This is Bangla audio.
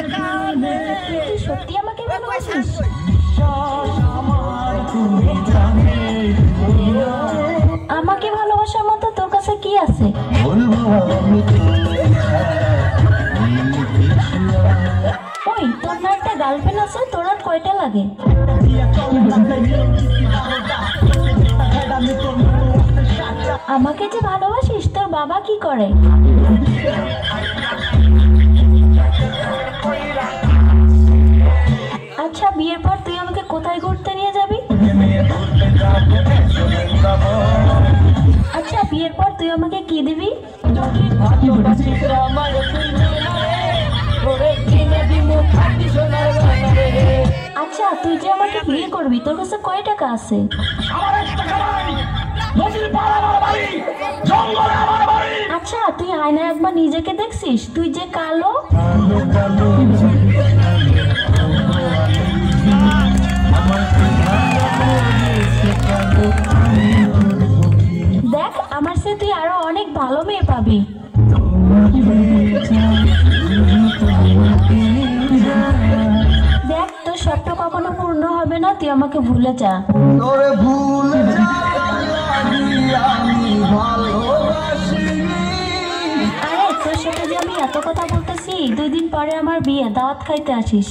তুই সত্যি আমাকে ভালোবাসিস? আমাকে ভালোবাসার মতো তোর কাছে কি আছে? ওই তোর না একটা গার্লফ্রেন্ড আছে, তোর আর কয়টা লাগে? আমাকে যে ভালোবাসিস, তোর বাবা কি করে? আচ্ছা, বিয়ের পর তুই আমাকে কোথায় ঘুরতে নিয়ে যাবি? আচ্ছা, বিয়ের পর তুই আমাকে কি দিবি? আচ্ছা, তুই যে আমাকে বিয়ে করবি, তোর কাছে কয় টাকা আছে? আচ্ছা, তুই আয়নায় একবার নিজেকে দেখছিস? তুই যে কালো। দেখ, আমার সাথে তুই আরো অনেক ভালো মেয়ে পাবি। দেখ, তোর স্বপ্ন কখনো পূর্ণ হবে না, তুই আমাকে ভুলে যা। আরে, তোর সাথে যে আমি এত কথা বলতেছি, 2 দিন পরে আমার বিয়ে, দাওয়াত খাইতে আসিস।